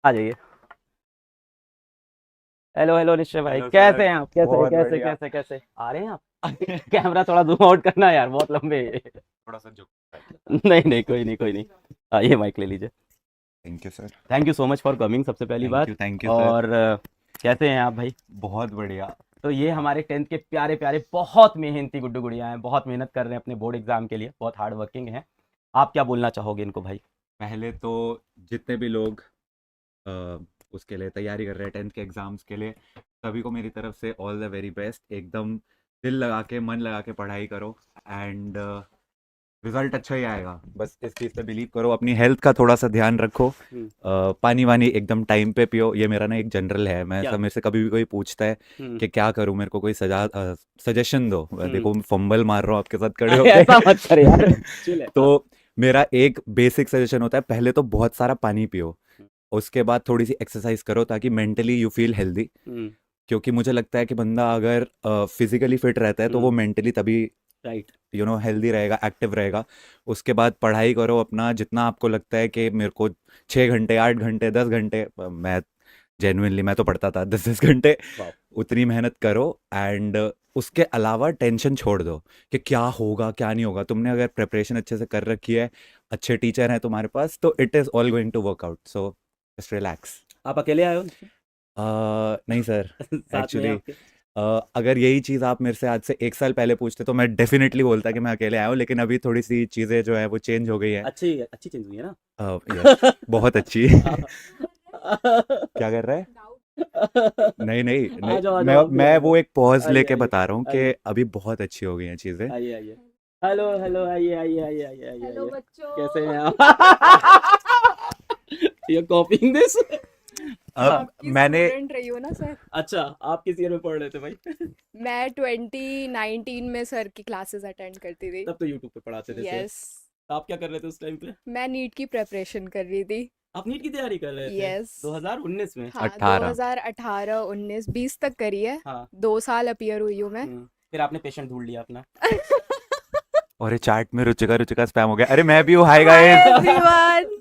आ जाइए। Hello hello निश्चय भाई, हेलो कैसे सर। हैं आप? कैसे बहुत कैसे बढ़िया। कैसे कैसे आ रहे हैं आप? कैमरा थोड़ा जूम आउट करना यार, बहुत लंबे है। थोड़ा सा झुक। नहीं नहीं, कोई नहीं कोई नहीं। आइए, माइक ले लीजिए। Thank you sir. Thank you so much for coming, सबसे पहली बात। Thank you sir. और कैसे हैं आप भाई? बहुत बढ़िया। तो ये हमारे टेंथ के प्यारे प्यारे बहुत मेहनती गुड्डू गुड़िया हैं, बहुत मेहनत कर रहे हैं अपने बोर्ड एग्जाम के लिए, बहुत हार्ड वर्किंग हैं। आप क्या बोलना चाहोगे इनको भाई? पहले तो जितने भी लोग अ, उसके लिए तैयारी कर रहे हैं, टेंथ के एग्ज़ाम्स के लिए, सभी को मेरी तरफ से ऑल द वेरी बेस्ट। एकदम दिल लगा के, मन लगा के पढ़ाई करो एंड रिजल्ट अच्छा ही आएगा। बस इस चीज़ पे बिलीव करो। अपनी हेल्थ का थोड़ा सा ध्यान रखो। हम्म। पानी वानी एकदम टाइम पे पियो। ये मेरा ना एक जनरल है। मैं क्या? सब, मेरे से कभी भी कोई पूछता है हम्म। कि क्या करूं, मेरे को कोई सजेशन दो। हम्म। देखो, फंबल मार रहा हूँ आपके साथ खड़े अरे होके। ऐसा मत कर यार, चिल है। हाँ। तो मेरा एक बेसिक सजेशन होता है, पहले तो बहुत सारा पानी पियो। हम्म। उसके बाद थोड़ी सी एक्सरसाइज करो ताकि मेंटली यू फील हेल्दी। हम्म। क्योंकि मुझे लगता है कि बंदा अगर फिजिकली फिट रहता है तो वो हम्म। मेंटली तभी राइट। हेल्दी रहेगा, एक्टिव रहेगा। उसके बाद पढ़ाई करो अपना, जितना आपको लगता है कि मेरे को 6 घंटे, 8 घंटे, 10 घंटे, मैं जेन्युइनली मैं तो पढ़ता था 10 10 घंटे। वाह। उतनी मेहनत करो एंड उसके अलावा टेंशन छोड़ दो कि क्या होगा क्या नहीं होगा। तुमने अगर प्रिपरेशन अच्छे से कर रखी है, अच्छे टीचर हैं तुम्हारे पास, तो it is all going to work out. So just relax. आप अकेले आए हो? नहीं सर। साथ में एक्चुअली आपके? अगर यही चीज़ आप मेरे से आज से 1 साल पहले पूछते तो मैं डेफिनेटली बोलता कि मैं अकेले आया हूँ, लेकिन अभी थोड़ी सी चीज़ें जो है वो चेंज हो गई हैं। अच्छी अच्छी चीज हुई है ना? यस, बहुत अच्छी। क्या कर रहा है? नहीं नहीं नहीं। आ जाओ आ मैं जाओ, आप भी आ मैं जाओ। वो एक पॉज आइए लेके आइए। बता रहा हूँ कि आइए अभी बहुत अच्छी हो गई हैं चीज़ें। आइए आइए। हेलो हेलो, आइए आइए आइए आइए आइए हेलो आइए। कैसे हैं बच्चों। आप? You कॉपिंग this? अब हाँ। आपकी मैंने स्टूडेंट रही हो ना सर। अच्छा, आप किस ईयर में पढ़ रहे थे भाई? मैं 2019 में सर की क्लासेस अटेंड करती थी। तब तो यूट्यूब पे पढ़ाते थे सर। यस। आप क्या कर रहे थे उस टाइम पे? मैं नीट की प्रिपरेशन कर रही थी। आप नीट की तैयारी कर रहे थे यस। 2019 में? हाँ, 18। 2018 19 20 तक करी है। हाँ। 2 साल अपीयर हुई हूँ मैं। फिर आपने पेशेंट ढूंढ लिया अपना? और ये चार्ट में रुचिका रुचिका स्पैम हो गया। अरे मैं भी हूँ, हाय हाय गाइस। एवरीवन।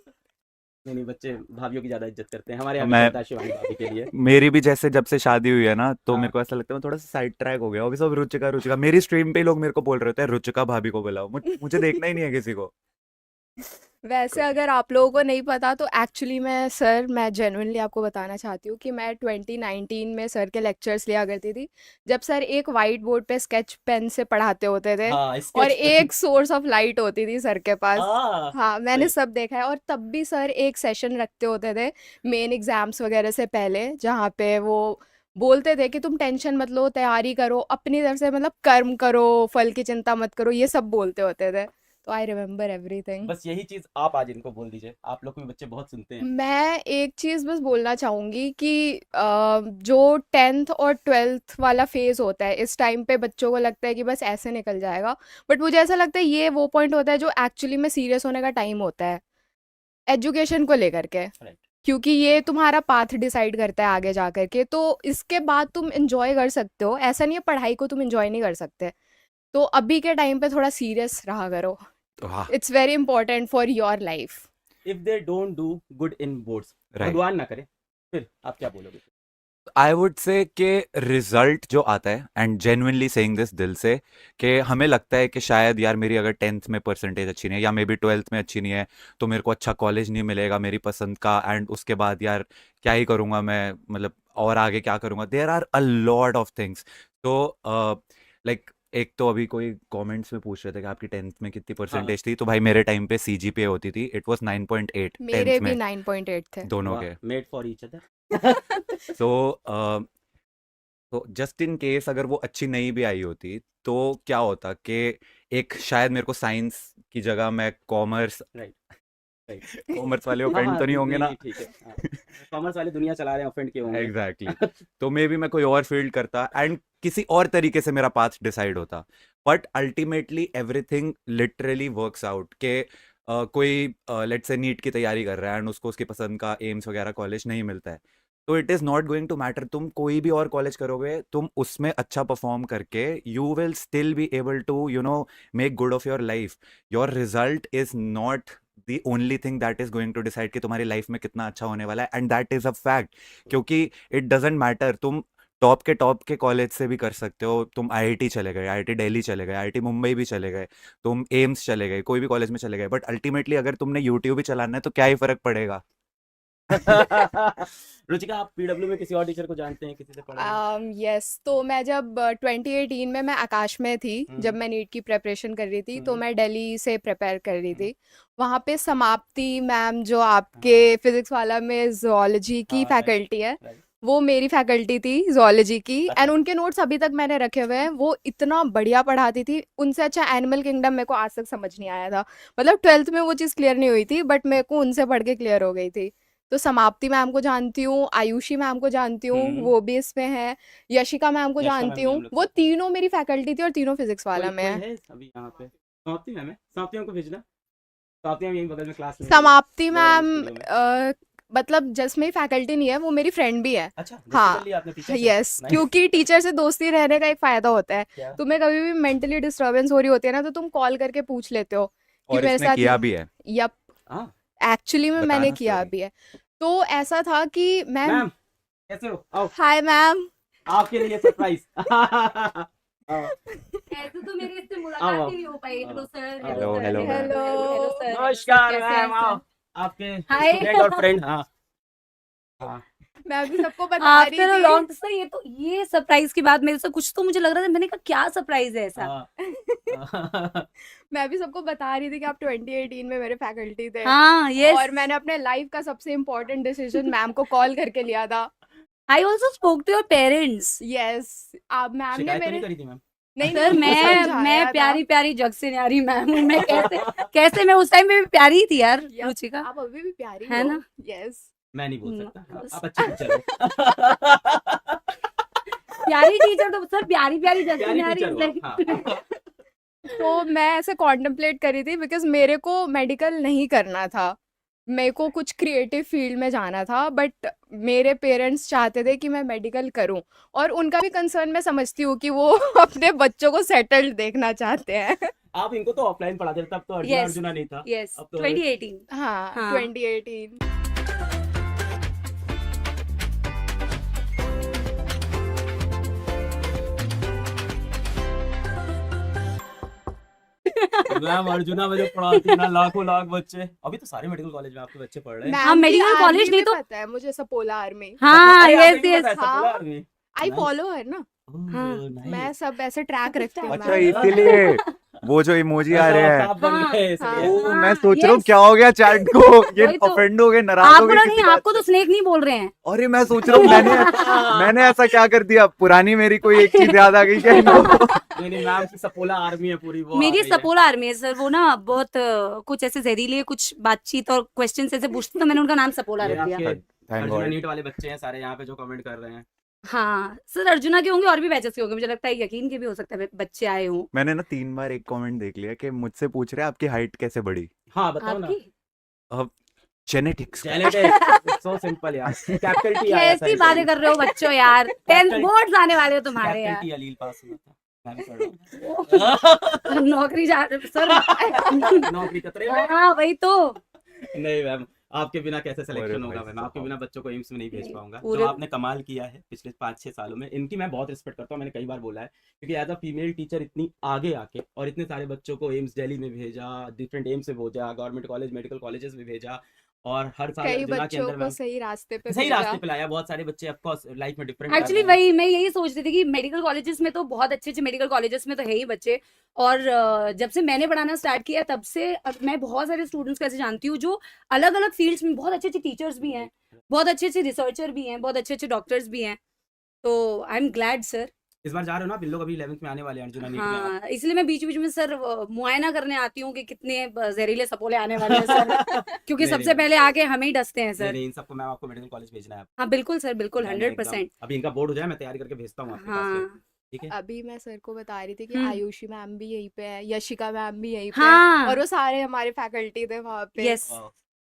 नहीं नहीं, बच्चे भाभीियों की ज्यादा इज्जत करते हैं, हमारे यहाँ भी मैं चलता है शिवानी भाभी के लिए। मेरी भी जैसे जब से शादी हुई है ना, तो हाँ। मेरे को ऐसा लगता है मैं थोड़ा सा साइड ट्रैक हो गया। अभी सब रुचिका रुचिका, मेरी स्ट्रीम पे ही लोग मेरे को बोल रहे होते हैं रुचिका भाभी को बुलाओ। मुझे देखना ही नहीं है किसी को। वैसे कोई नहीं। अगर आप लोगों को नहीं पता तो एक्चुअली मैं जेन्युइनली आपको बताना चाहती हूँ कि मैं 2019 में सर के लेक्चर्स लिया करती थी। जब सर एक वाइट बोर्ड पे स्केच पेन से पढ़ाते होते थे हाँ, और स्केच पेन। एक सोर्स ऑफ लाइट होती थी सर के पास। हाँ, मैंने सही। सब देखा है। और तब भी सर एक सेशन रखते होते थे मेन एग्जाम्स वगैरह से पहले, जहाँ पे वो बोलते थे कि तुम टेंशन मत लो, तैयारी करो अपनी तरफ से, मतलब कर्म करो, फल की चिंता मत करो, ये सब बोलते होते थे। तो आई रिमेम्बर एवरीथिंग। बस यही चीज आप आज इनको बोल दीजिए, आप लोग को भी बच्चे बहुत सुनते हैं। मैं एक चीज़ बस बोलना चाहूँगी कि जो 10th और 12th वाला फेज़ होता है, इस टाइम पे बच्चों को लगता है कि बस ऐसे निकल जाएगा। बट मुझे ऐसा लगता है ये वो पॉइंट होता है जो एक्चुअली में सीरियस होने का टाइम होता है एजुकेशन को लेकर के। राइट। क्योंकि ये तुम्हारा पाथ डिसाइड करता है आगे जा कर के। तो इसके बाद तुम इंजॉय कर सकते हो, ऐसा नहीं है पढ़ाई को तुम इंजॉय नहीं कर सकते। तो अभी के टाइम पे थोड़ा सीरियस रहा करो। तो हाँ। It's very important for your life. If they don't do good in boards, right. भगवान ना करे, फिर आप क्या बोलोगे? आई वुड से कि रिजल्ट जो आता है, एंड जेन्युइनली सेइंग दिस दिल से, कि हमें लगता है कि शायद यार मेरी अगर 10th में परसेंटेज अच्छी नहीं है, या मे बी 12th में अच्छी नहीं है, तो मेरे को अच्छा कॉलेज नहीं मिलेगा मेरी पसंद का। एंड उसके बाद यार क्या ही करूँगा मैं, मतलब और आगे क्या करूँगा। There are a lot of things. तो लाइक एक तो अभी कोई कमेंट्स में पूछ रहे थे कि आपकी 10th में कितनी हाँ। परसेंटेज थी। तो भाई मेरे टाइम पे सीजीपीए होती थी, इट वाज 9.8 मेरे 10th भी में, 9.8 थे। दोनों वाह, के। Made for each other. So तो जस्ट इन केस अगर वो अच्छी नहीं भी आई होती, तो क्या होता कि एक शायद मेरे को साइंस की जगह मैं कॉमर्स, राइट। राइट। कॉमर्स वाले हाँ ऑफेंड हाँ, तो नहीं होंगे नहीं ना। नहीं, ठीक है। हाँ, कॉमर्स वाले दुनिया चला रहे हैं, ऑफेंड के होंगे। Exactly exactly. तो मे बी मैं कोई और फील्ड करता एंड किसी और तरीके से मेरा पाथ डिसाइड होता। But ultimately everything literally works out के कोई लेट्स से नीट की तैयारी कर रहा है एंड उसको उसकी पसंद का एम्स वगैरह कॉलेज नहीं मिलता है, तो it is not going to matter. तुम कोई भी और कॉलेज करोगे, तुम उसमें अच्छा परफॉर्म करके you will still be able to make good of your life. Your result is not the only thing that is going to decide कि तुम्हारी लाइफ में कितना अच्छा होने वाला है, and that is a fact. क्योंकि इट डजेंट मैटर, तुम टॉप के कॉलेज से भी कर सकते हो, तुम आईआईटी चले गए, आईआईटी दिल्ली चले गए, आईआईटी मुंबई भी चले गए, तुम एम्स चले गए, कोई भी कॉलेज में चले गए, बट अल्टीमेटली अगर तुमने यूट्यूब ही चलाना है तो क्या ही फर्क पड़ेगा। रुचिका, आप पीडब्ल्यू में किसी और टीचर को जानते हैं, किसी से पढ़े हैं? यस, तो मैं जब 2018 में मैं आकाश में थी, जब हम्म, मैं नीट की प्रिपरेशन कर रही थी, तो हम्म, मैं दिल्ली से प्रिपेयर कर रही हम्म, थी। वहाँ पे समाप्ति मैम जो आपके फिजिक्स वाला में जोलॉजी की हाँ, राइट फैकल्टी है, राइट। वो मेरी फैकल्टी थी जोलॉजी की, एंड अच्छा, उनके नोट्स अभी तक मैंने रखे हुए हैं। वो इतना बढ़िया पढ़ाती थी, उनसे अच्छा एनिमल किंगडम मेरे को आज तक समझ नहीं आया था। मतलब 12th में वो चीज़ क्लियर नहीं हुई थी, बट मेरे को उनसे पढ़ के क्लियर हो गई थी। तो समाप्ति मैम को जानती हूँ, आयुषी मैम को जानती हूँ, वो भी इसमें है, यशिका मैम को यशिका जानती मैम भी हूँ। हम लोग वो साथ हैं। तीनों मेरी फैकल्टी थी और तीनों फिजिक्स कोई वाला में कोई है। है अभी यहाँ पे? समाप्ति मैम है, समाप्ति मैम को भेजना। समाप्ति मैम यहीं बगल में क्लास ले रही है, समाप्ति ले रही है मैम स्टूडियो में। मतलब जस्ट मेरी फैकल्टी नहीं है, वो मेरी फ्रेंड भी है। अच्छा, दोस्ती कर हाँ, लिया आपने टीचर से? Yes, nice. क्योंकि टीचर से दोस्ती रहने का एक फायदा होता है, क्या? तुम्हें कभी भी मेंटली डिस्टरबेंस हो रही होती है ना, तो तुम कॉल करके पूछ लेते हो कि और मेरे इसने साथ किया ये। भी है, यप, हाँ, एक्चुअली में मैंने बताना किया स्टोरी। भी है। तो ऐसा था कि मैम, मैम कैसे हो? आओ, हाय मैम। आपके लिए सरप्राइज। आओ, ऐसे तो मेरी इससे आओ, मुलाकात आओ, ही नहीं हो पाई। हेलो आओ, सर, आओ, hello sir, hello hello ma'am. Sir, hello sir, hello sir, नमस्कार कैसे हैं मैम, आओ, सर? आपके हाय। स्टूडेंट और फ्रेंड। हाँ हाँ। मैं अभी सबको बता रही आफ्टर अ थी। लॉन्ग सर, ये सरप्राइज की बात मेरे से कुछ तो मुझे लग रहा था, मैंने कहा क्या सरप्राइज है ऐसा। हाँ। मैं भी सबको बता रही थी कि आप 2018 में मेरे फैकल्टी थे, हाँ, यस। और मैंने अपने लाइफ का सबसे इम्पोर्टेंट डिसीजन मैम को कॉल करके लिया था। I also spoke to your parents. Yes, आप मैम ने शिकायत तो नहीं मेरे, करी थी मैम? नहीं सर नहीं, मैं समझाया था। प्यारी प्यारी जग से न्यारी मैम हूँ। मैं कैसे मैं उस टाइम में भी प्यारी ही थी यार, यप, रुचिका, आप अभी भी प्यारी है हो। ना? यस, मैं नहीं बोल न- सकता। हाँ, आप अच्छी टीचर हो। प्यारी टीचर तो सर, प्यारी प्यारी जग से प्यारी न्यारी टीचर is हो like- आप। हाँ। तो मैं ऐसे कॉन्टेम्पलेट करी थी, बिकॉज मेरे को मेडिकल नहीं करना था, मेरे को कुछ क्रिएटिव फील्ड में जाना था, बट मेरे पेरेंट्स चाहते थे कि मैं मेडिकल करूं, और उनका भी कंसर्न मैं समझती हूँ कि वो अपने बच्चों को सेटल्ड देखना चाहते हैं। आप इनको तो ऑफलाइन पढ़ाते थे, तब तो अर्जुना Yes, अर्जुना नहीं था। yes, अब तो 2018। हाँ, हाँ। 2018। मैम अर्जुना में जो पढ़ाती है ना, लाखों लाख बच्चे, अभी तो सारे मेडिकल कॉलेज में आपके बच्चे पढ़ रहे हैं। मैम हाँ, की मेडिकल आर्मी कॉलेज नहीं में तो पता है मुझे, सपोला आर्मी। हाँ, अरे, आपको यस भी यस। पता है, हाँ। सपोला आर्मी? आई Nice. फॉलो हर ना, हाँ, ओह, मैं nice. सब ऐसे ट्रैक रखती हूँ अच्छा, मैम। इसीलिए वो जो इमोजी आ अच्छा, रहे आप हैं। सांप बन हाँ, गए इसलिए। ओ, हाँ, मैं सोच रहा हूँ yes. क्या हो गया चैट को, ये वही तो। ऑफेंड हो गए, नाराज हो आपको गए नहीं, किसी बात आपको तो से। स्नेक नहीं बोल रहे हैं। अरे मैं सोच रहा हूँ मैंने ऐसा क्या कर दिया, पुरानी मेरी कोई एक चीज याद आ गई क्या इनको? नहीं नहीं, मैम की सपोला आर्मी है पूरी, वो आ मेरी गई है। सपोला आर्मी है सर। वो ना बहुत कुछ ऐसे जहरीले कुछ बातचीत और क्वेश्चन ऐसे पूछते, तो मैंने उनका नाम सपोला ये रख दिया। आपके थैंक अर्जुना गॉड। नीट वाले बच्चे हैं सारे यहाँ पे जो कमेंट कर रहे हैं। हाँ सर, अर्जुना के होंगे और भी बैचेस के होंगे, मुझे लगता है यकीन के भी हो सकता है बच्चे आए हों। मैंने ना 3 बार एक कमेंट देख लिया कि मुझसे पूछ रहे हैं आपकी हाइट कैसे बढ़ी। हाँ बताओ ना। आपकी जेनेटिक्स। जेनेटिक्स सो सिंपल यार, कैपिटल टी आया था कैसी बातें कर रहे हो बच्चों यार, 10th Capital- बोर्ड्स आने वाले हो तुम्हारे कैपिटल यार। टी अलील पास हुआ था, मैं भी पढ़ रहा हूँ। नौकरी जा सर। नौकरी खतरे में। हाँ वही तो। नहीं मैम, आपके बिना कैसे अरे सिलेक्शन भाई होगा मैम, आपके साहब। बिना बच्चों को एम्स में नहीं भेज नहीं, पाऊंगा। जो पूरे- आपने कमाल किया है पिछले 5-6 सालों में, इनकी मैं बहुत रिस्पेक्ट करता हूँ, मैंने कई बार बोला है, क्योंकि एज अ फीमेल टीचर इतनी आगे आके और इतने सारे बच्चों को एम्स दिल्ली में भेजा, डिफरेंट एम्स में भेजा, गवर्नमेंट कॉलेज मेडिकल कॉलेजेस में भेजा, और हर साल कई अर्जुना के बच्चों अंदर को मैम सही रास्ते पे सही भेजा। रास्ते पे लाया। बहुत सारे बच्चे ऑफकोर्स लाइफ में डिफरेंट एक्चुअली वही मैं यही सोच रही थी कि मेडिकल कॉलेजेस में तो बहुत अच्छे अच्छे मेडिकल कॉलेजेस में तो है ही बच्चे, और जब से मैंने पढ़ाना स्टार्ट किया तब से अब मैं बहुत सारे स्टूडेंट्स को ऐसे जानती हूँ जो अलग अलग फील्ड्स में बहुत अच्छे अच्छे टीचर्स भी हैं, बहुत अच्छे अच्छे रिसर्चर भी हैं, बहुत अच्छे अच्छे डॉक्टर्स भी हैं। तो आई एम ग्लैड सर। इस बार जा रहे हो ना आप, इन लोग अभी 11th में आने वाले हैं अर्जुना नीट में आप। हाँ, इसलिए मैं बीच बीच में सर मुआयना करने आती हूँ कि कितने जहरीले सपोले आने वाले हैं सर, क्योंकि नहीं, सबसे नहीं, पहले आके हमें ही डसते हैं नहीं सर। नहीं, इन सबको मैम आपको मेडिकल कॉलेज भेजना है। हाँ बिल्कुल सर, बिल्कुल मैंने एकदम- 100%। अभी इनका बोर्ड हो जाए, मैं तैयारी करके भेजता हूँ आपके पास फिर, हाँ ठीक है। अभी मैं सर को बता रही थी कि हम्म। आयुषी मैम भी यहीं पे है, यशिका मैम भी यहीं पे हाँ। है, और वो सारे हमारे फैकल्टी थे वहाँ पे। यस।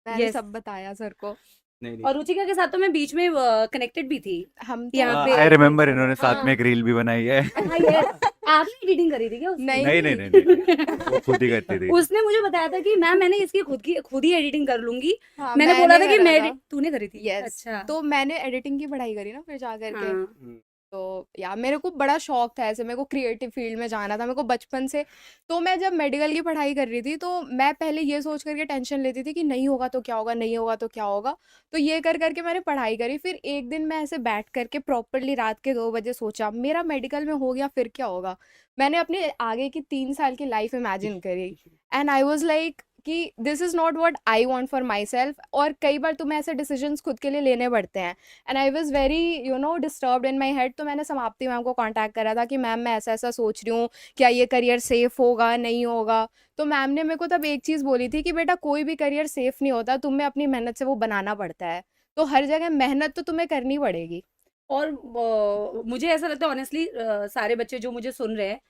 मैंने yes. सब बताया सर को। नहीं नहीं और रुचिका के साथ तो मैं बीच में कनेक्टेड भी थी। हम यहाँ तो पे- आई रिमेम्बर इन्होंने साथ हाँ। में एक रील भी बनाई है। हाँ, yes. आपने एडिटिंग करी थी क्या उसकी? नहीं नहीं नहीं नहीं नहीं, वो खुद ही करती थी। उसने मुझे बताया था कि मैम मैंने इसकी खुद ही एडिटिंग कर लूंगी। हाँ, मैंने बोला था कि करा मैं था। तूने करी थी? यस अच्छा। तो मैंने एडिटिंग की पढ़ाई करी ना फिर जा करके। हाँ। तो या मेरे को बड़ा शौक था ऐसे, मेरे को क्रिएटिव फील्ड में जाना था मेरे को बचपन से। तो मैं जब मेडिकल की पढ़ाई कर रही थी तो मैं पहले ये सोच करके टेंशन लेती थी कि नहीं होगा तो क्या होगा, नहीं होगा तो क्या होगा। तो ये कर करके मैंने पढ़ाई करी। फिर एक दिन मैं ऐसे बैठ करके प्रॉपरली रात के 2 बजे सोचा मेरा मेडिकल में हो गया फिर क्या होगा। मैंने अपने आगे की 3 साल की लाइफ इमेजिन करी एंड आई वाज लाइक कि this is not what I want for my self. और कई बार तुम्हें ऐसे डिसीजंस खुद के लिए लेने पड़ते हैं and I was very disturbed in my head. तो मैंने समाप्ति मैम को कांटेक्ट करा था कि मैम मैं ऐसा ऐसा सोच रही हूँ, क्या ये करियर सेफ होगा नहीं होगा। तो मैम ने मेरे को तब एक चीज़ बोली थी कि बेटा कोई भी करियर सेफ नहीं होता, तुम्हें अपनी मेहनत से वो बनाना पड़ता है। तो हर जगह मेहनत तो तुम्हें करनी पड़ेगी। और मुझे ऐसा लगता है ऑनेस्टली सारे बच्चे जो मुझे सुन रहे हैं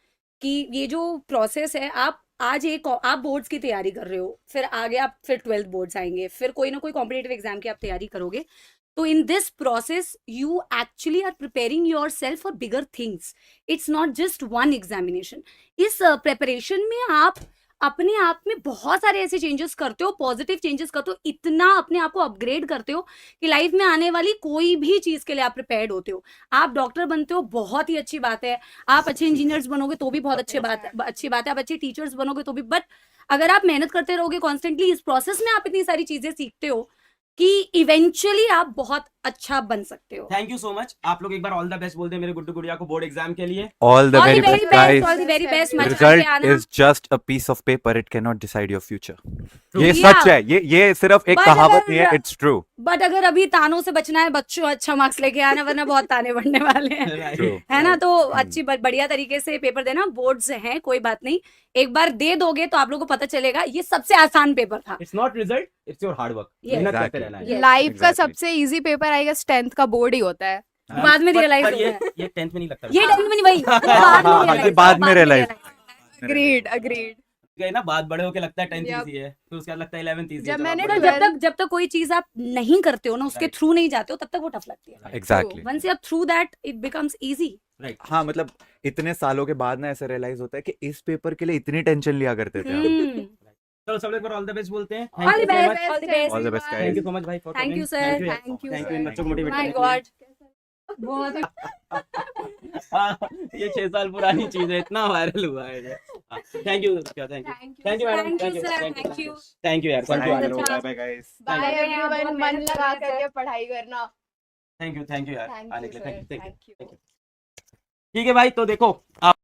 कि ये जो प्रोसेस है, आप बोर्ड्स की तैयारी कर रहे हो, फिर आगे आप फिर 12th बोर्ड्स आएंगे, फिर कोई ना कोई कॉम्पिटिटिव एग्जाम की आप तैयारी करोगे। तो in this process you actually are preparing yourself for bigger things. It's not just one examination. इस प्रिपरेशन में आप अपने आप में बहुत सारे ऐसे चेंजेस करते हो, पॉजिटिव चेंजेस करते हो, इतना अपने आप को अपग्रेड करते हो कि लाइफ में आने वाली कोई भी चीज के लिए आप प्रिपेयर्ड होते हो। आप डॉक्टर बनते हो, बहुत ही अच्छी बात है। आप अच्छे इंजीनियर्स बनोगे तो भी बहुत अच्छी बात है। आप अच्छे टीचर्स बनोगे तो भी। बट अगर आप मेहनत करते रहोगे कॉन्स्टेंटली, इस प्रोसेस में आप इतनी सारी चीजें सीखते हो कि इवेंचुअली आप बहुत अच्छा बन सकते हो। Thank you so much. आप लोग एक बार ऑल द बेस्ट बोल दें मेरे गुड्डू गुड़िया को बोर्ड एग्जाम के लिए। All the All very the very best, best, guys. all the very best, मजा Result के आना। is just a piece of paper. It cannot decide your future. True. ये Yeah. सच है। ये सिर्फ एक But कहावत नहीं है। अगर- It's true. बट अगर अभी तानों से बचना है, बच्चों अच्छा मार्क्स लेके आना, वरना बहुत ताने बढ़ने वाले हैं। Right. True. है ना? तो अच्छी बढ़िया तरीके से पेपर देना। बोर्ड्स हैं, कोई बात नहीं, एक बार दे दोगे तो आप लोगों को पता चलेगा। ये सबसे आसान पेपर था। It's not result, it's your hard work. Yes. मेहनत करते Exactly. रहना है। Yes. लाइफ का exactly. सबसे easy paper I guess 10th का बोर्ड ही होता है। हाँ, बाद में पर- realize पर होता है। ये 10th में नहीं लगता। ये टाइम में नहीं, वही बाद में हाँ, realize ये बाद में realize। Agreed agreed. गए ना, बात बड़े होके लगता है 10th Yep. इजी है, फिर उसके बाद लगता है 11th इजी जब है। मैंने आप बड़े तो हो जब तक कोई चीज आप नहीं करते हो ना, उसके Right. थ्रू नहीं जाते हो, तब तक वो टफ लगती है। जाओ। Exactly. Once you are through that it becomes easy. Right. हाँ, मतलब इतने सालों के बाद ना ऐसा रियलाइज होता है कि इस पेपर के लिए इतनी टेंशन लिया करते थे हम। चलो सब लोग एक बार ऑल द बेस्ट बोलते हैं। All the Thank you so best, much. all the best. All the best, guys. Thank you so much भाई for Thank you, coming. sir. Thank you, Thank you, thank you sir. इन बच्चों को motivate my करने के God, लिए। बहुत हाँ, ये 6 साल पुरानी चीज है, इतना वायरल हुआ है ये। Thank you, thank you, thank you madam, Thank you, sir. Thank you. Thank you यार, Thank you. थैंक यू, अच्छा। Bye, guys. Bye Bye, everyone, बहुत मन मेहनत लगा करते हैं। करके पढ़ाई करना। थैंक यू यार थैंक आने यू के लिए, sir, thank you. Thank you. ठीक है भाई, तो देखो आप